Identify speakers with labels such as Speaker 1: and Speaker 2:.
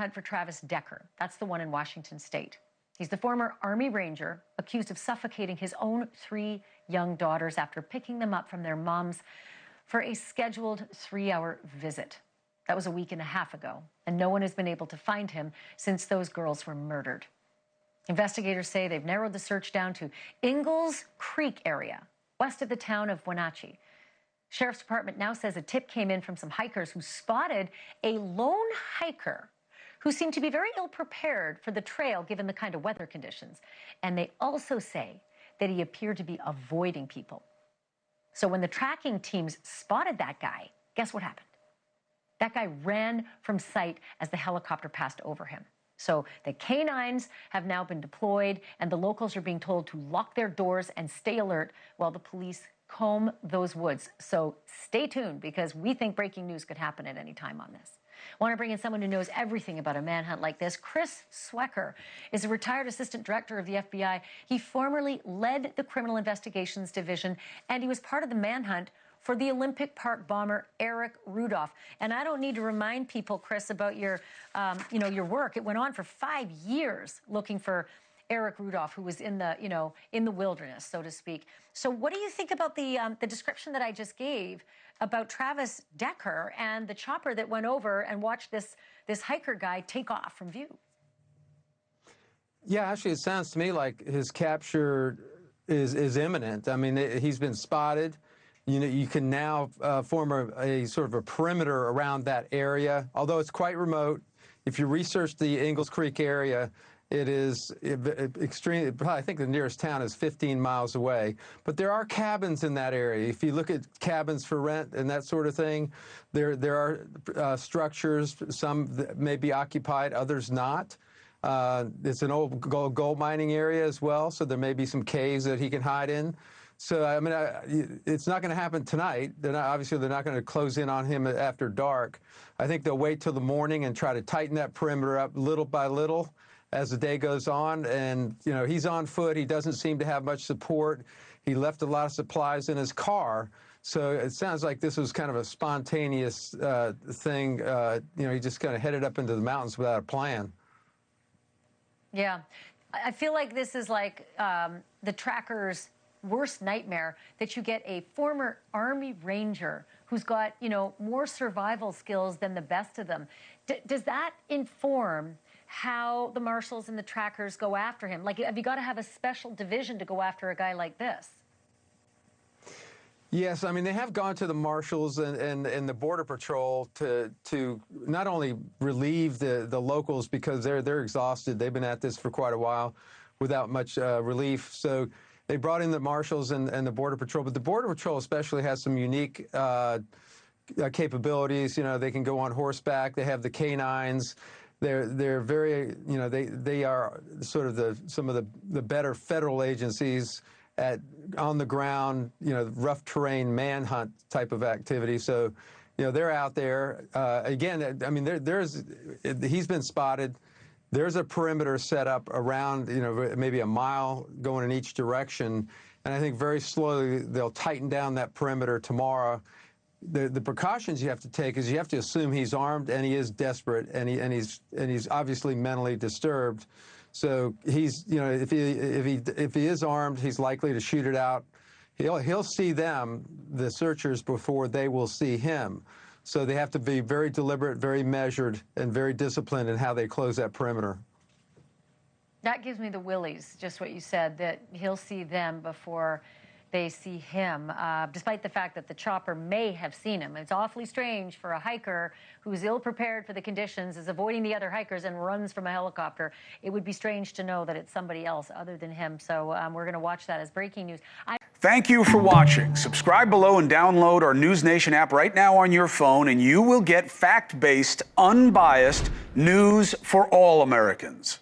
Speaker 1: manhunt for Travis Decker. That's the one in Washington State. He's the former Army Ranger accused of suffocating his own 3 young daughters after picking them up from their moms for a scheduled 3-hour visit. That was a week and a half ago, and no one has been able to find him since those girls were murdered. Investigators say they've narrowed the search down to Ingalls Creek area, west of the town of Wenatchee. Sheriff's Department now says a tip came in from some hikers who spotted a lone hiker who seemed to be very ill-prepared for the trail given the kind of weather conditions. And they also say that he appeared to be avoiding people. So when the tracking teams spotted that guy, guess what happened? That guy ran from sight as the helicopter passed over him. So the canines have now been deployed, and the locals are being told to lock their doors and stay alert while the police comb those woods. So stay tuned, because we think breaking news could happen at any time on this. I want to bring in someone who knows everything about a manhunt like this. Chris Swecker is a retired assistant director of the FBI. He formerly led the Criminal Investigations Division, and he was part of the manhunt for the Olympic Park bomber Eric Rudolph. And I don't need to remind people, Chris, about your, your work. It went on for 5 years looking for Eric Rudolph, who was in the, in the wilderness, so to speak. So what do you think about the description that I just gave about Travis Decker and the chopper that went over and watched this hiker guy take off from view?
Speaker 2: Yeah, actually, it sounds to me like his capture is imminent. I mean, he's been spotted. You can now form a sort of a perimeter around that area, although it's quite remote. If you research the Ingalls Creek area, it is extremely, I think the nearest town is 15 miles away. But there are cabins in that area. If you look at cabins for rent and that sort of thing, there are structures, some that may be occupied, others not. It's an old gold mining area as well, so there may be some caves that he can hide in. So, I mean, it's not going to happen tonight. Obviously, they're not going to close in on him after dark. I think they'll wait till the morning and try to tighten that perimeter up little by little as the day goes on. And, he's on foot. He doesn't seem to have much support. He left a lot of supplies in his car. So it sounds like this was kind of a spontaneous thing. He just kind of headed up into the mountains without a plan. Yeah. I feel like this is like the trackers' worst nightmare, that you get a former Army Ranger who's got, more survival skills than the best of them. Does that inform how the marshals and the trackers go after him? Like, have you got to have a special division to go after a guy like this? Yes, I mean, they have gone to the marshals and the Border Patrol to not only relieve the locals, because they're exhausted. They've been at this for quite a while without much relief. So they brought in the marshals and the Border Patrol, but the Border Patrol especially has some unique capabilities. They can go on horseback. They have the canines. They're very, they are sort of some of the better federal agencies on the ground, rough terrain manhunt type of activity. So, they're out there. Again, I mean, he's been spotted. There's a perimeter set up around, maybe a mile going in each direction. And I think very slowly they'll tighten down that perimeter tomorrow. The precautions you have to take is you have to assume he's armed, and he is desperate, and he's obviously mentally disturbed. So he's, if he is armed, he's likely to shoot it out. He'll see them, the searchers, before they will see him. So they have to be very deliberate, very measured, and very disciplined in how they close that perimeter. That gives me the willies, just what you said, that he'll see them before they see him, despite the fact that the chopper may have seen him. It's awfully strange for a hiker who's ill-prepared for the conditions, is avoiding the other hikers, and runs from a helicopter. It would be strange to know that it's somebody else other than him. So we're going to watch that as breaking news.
Speaker 3: Thank you for watching. Subscribe below and download our NewsNation app right now on your phone, and you will get fact-based, unbiased news for all Americans.